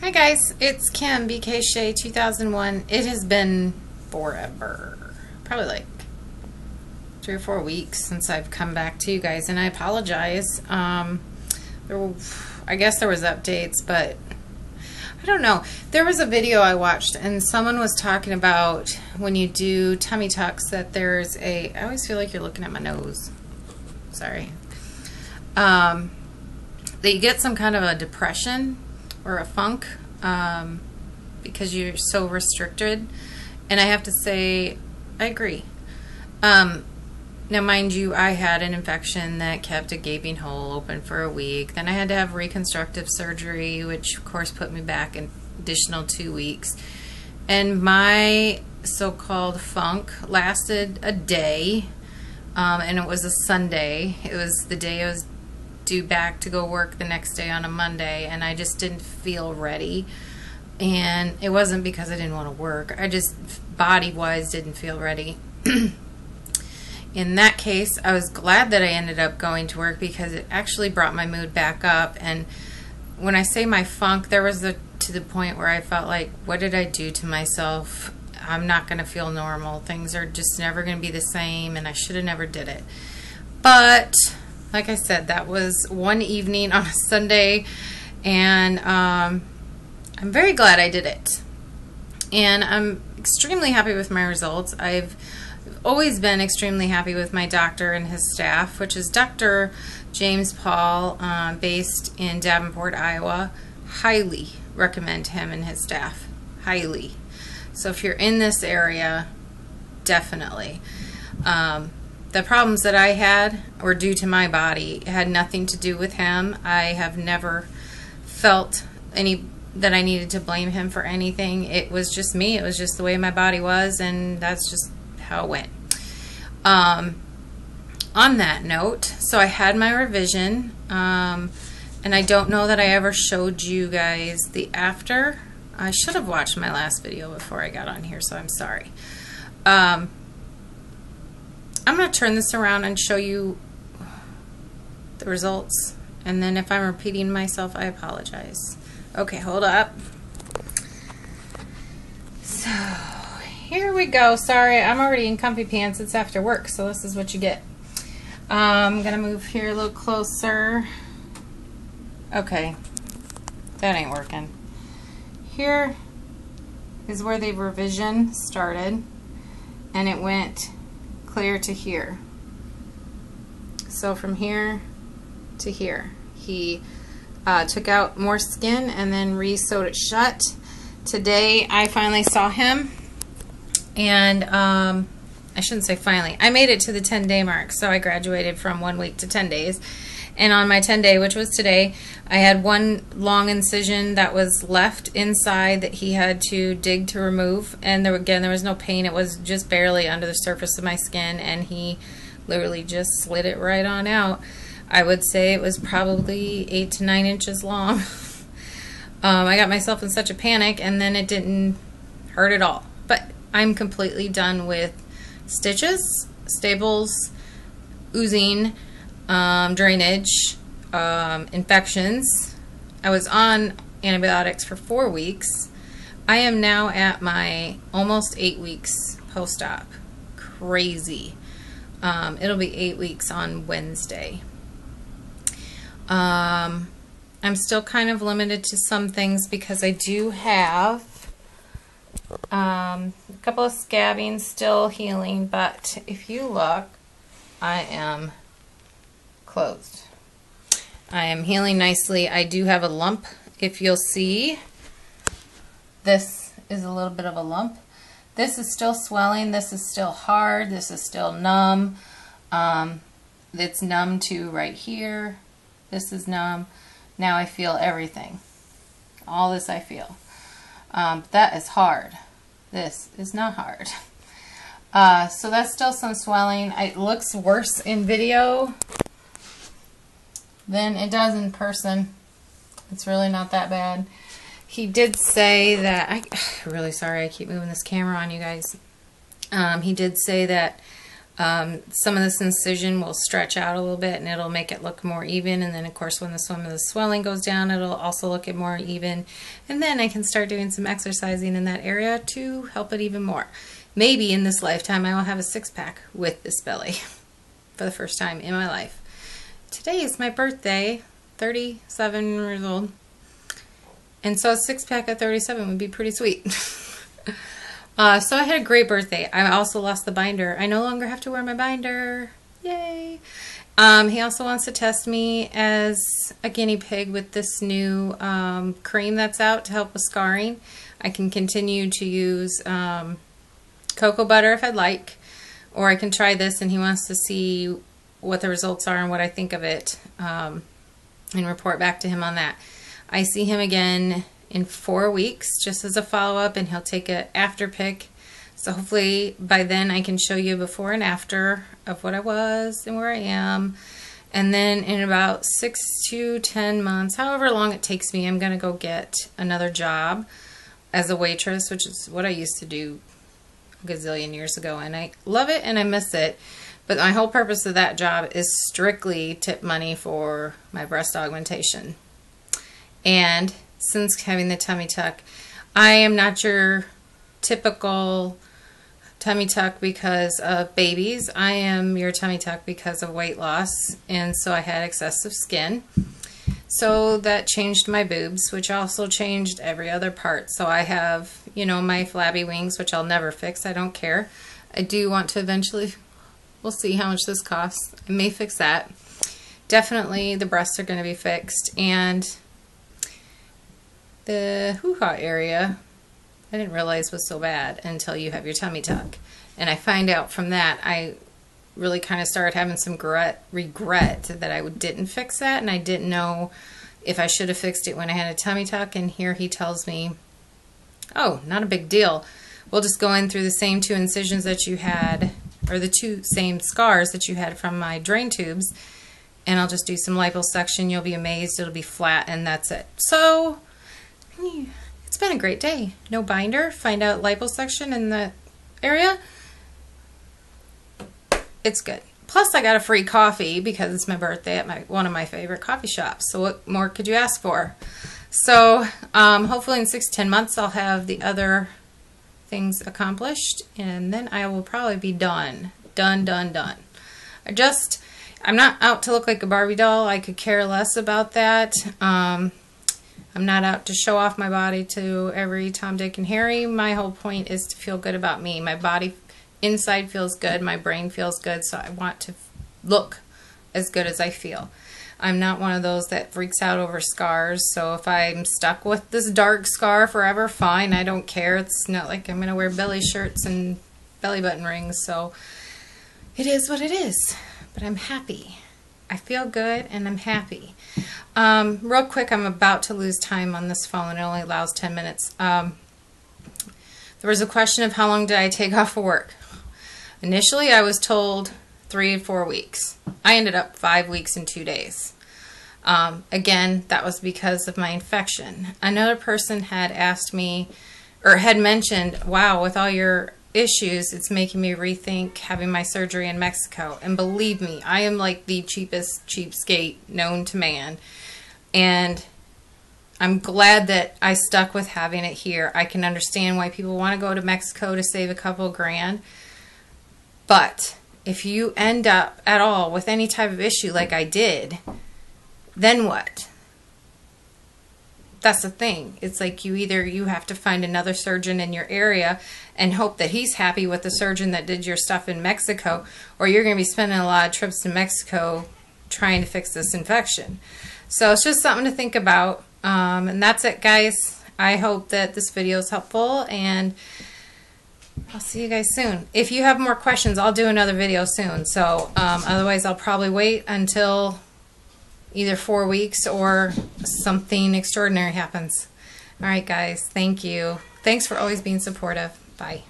Hi guys, it's Kim, BK Shea 2001. It has been forever, probably like 3 or 4 weeks since I've come back to you guys, and I apologize. I guess there was updates, but I don't know. There was a video I watched and someone was talking about when you do tummy tucks that there's I always feel like you're looking at my nose. Sorry. That you get some kind of a depression or a funk because you're so restricted. And I have to say, I agree. Now, mind you, I had an infection that kept a gaping hole open for a week. Then I had to have reconstructive surgery, which of course put me back an additional 2 weeks. And my so-called funk lasted a day, and it was a Sunday. It was the day I was due back to go work the next day on a Monday, and I just didn't feel ready. And it wasn't because I didn't want to work. I just, body-wise, didn't feel ready. In that case, I was glad that I ended up going to work because it actually brought my mood back up. And when I say my funk, there was to the point where I felt like, what did I do to myself? I'm not going to feel normal. Things are just never going to be the same, and I should have never did it. But like I said, that was one evening on a Sunday, and I'm very glad I did it. And I'm extremely happy with my results. I've always been extremely happy with my doctor and his staff, which is Dr. James Paul, based in Davenport, Iowa. Highly recommend him and his staff. Highly. So if you're in this area, definitely. The problems that I had were due to my body. It had nothing to do with him. I have never felt that I needed to blame him for anything. It was just me. It was just the way my body was, and that's just how it went. On that note, so I had my revision, and I don't know that I ever showed you guys the after. I should have watched my last video before I got on here, so I'm sorry. I'm going to turn this around and show you the results, and then if I'm repeating myself, I apologize. Okay, hold up. So here we go. Sorry, I'm already in comfy pants. It's after work, so this is what you get. I'm going to move here a little closer. Okay, that ain't working. Here is where the revision started, and it went clear to here. So from here to here, he took out more skin and then re-sewed it shut. Today I finally saw him, and I shouldn't say finally, I made it to the 10-day mark. So I graduated from 1 week to 10 days, and on my 10-day, which was today, I had one long incision that was left inside that he had to dig to remove, and there was no pain. It was just barely under the surface of my skin, and he literally just slid it right on out. I would say it was probably 8 to 9 inches long. I got myself in such a panic, and then it didn't hurt at all. But I'm completely done with stitches, staples, oozing, drainage, infections. I was on antibiotics for 4 weeks. I am now at my almost 8 weeks post-op. Crazy. It'll be 8 weeks on Wednesday. I'm still kind of limited to some things because I do have a couple of scabbings still healing, but if you look, I am closed. I am healing nicely. I do have a lump. If you'll see, this is a little bit of a lump. This is still swelling. This is still hard. This is still numb. It's numb to right here. This is numb. Now I feel everything. All this I feel. That is hard. This is not hard. So that's still some swelling. It looks worse in video than it does in person. It's really not that bad. He did say that, I'm really sorry I keep moving this camera on you guys. He did say that Some of this incision will stretch out a little bit and it'll make it look more even, and then of course when some of the swelling goes down, it'll also look it more even, and then I can start doing some exercising in that area to help it even more. Maybe in this lifetime I will have a six-pack with this belly for the first time in my life. Today is my birthday, 37 years old, and so a six-pack at 37 would be pretty sweet. So I had a great birthday. I also lost the binder. I no longer have to wear my binder. Yay! He also wants to test me as a guinea pig with this new cream that's out to help with scarring. I can continue to use cocoa butter if I'd like, or I can try this, and he wants to see what the results are and what I think of it, and report back to him on that. I see him again in 4 weeks just as a follow-up, and he'll take an after pic. So hopefully by then I can show you before and after of what I was and where I am. And then in about 6 to 10 months, however long it takes me, I'm going to go get another job as a waitress, which is what I used to do a gazillion years ago, and I love it and I miss it. But my whole purpose of that job is strictly tip money for my breast augmentation. And since having the tummy tuck, I am not your typical tummy tuck because of babies. I am your tummy tuck because of weight loss, and so I had excessive skin. So that changed my boobs, which also changed every other part. So I have, you know, my flabby wings, which I'll never fix. I don't care. I do want to eventually, we'll see how much this costs. I may fix that. Definitely the breasts are going to be fixed, and the hoo-ha area, I didn't realize was so bad until you have your tummy tuck. And I find out from that, I really kind of started having some regret that I didn't fix that, and I didn't know if I should have fixed it when I had a tummy tuck. And here he tells me, oh, not a big deal. We'll just go in through the same 2 incisions that you had, or the 2 same scars that you had from my drain tubes, and I'll just do some liposuction. You'll be amazed. It'll be flat, and that's it. So it's been a great day. No binder. Find out liposuction in the area. It's good. Plus, I got a free coffee because it's my birthday at one of my favorite coffee shops. So what more could you ask for? So hopefully in 6 to 10 months I'll have the other things accomplished, and then I will probably be done. Done. I'm not out to look like a Barbie doll. I could care less about that. I'm not out to show off my body to every Tom, Dick, and Harry. My whole point is to feel good about me. My body inside feels good. My brain feels good. So I want to look as good as I feel. I'm not one of those that freaks out over scars. So if I'm stuck with this dark scar forever, fine. I don't care. It's not like I'm going to wear belly shirts and belly button rings. So it is what it is. But I'm happy. I feel good and I'm happy. Real quick, I'm about to lose time on this phone. It only allows 10 minutes. There was a question of how long did I take off of work. Initially, I was told 3 to 4 weeks. I ended up 5 weeks and 2 days. Again, that was because of my infection. Another person had asked me, or had mentioned, wow, with all your issues, it's making me rethink having my surgery in Mexico. And believe me, I am like the cheapest cheapskate known to man. And I'm glad that I stuck with having it here. I can understand why people want to go to Mexico to save a couple grand. But if you end up at all with any type of issue like I did, then what? That's the thing. It's like you have to find another surgeon in your area and hope that he's happy with the surgeon that did your stuff in Mexico, or you're going to be spending a lot of trips to Mexico trying to fix this infection. So it's just something to think about. And that's it, guys. I hope that this video is helpful, and I'll see you guys soon. If you have more questions, I'll do another video soon. So otherwise, I'll probably wait until either 4 weeks or something extraordinary happens. All right, guys. Thank you. Thanks for always being supportive. Bye.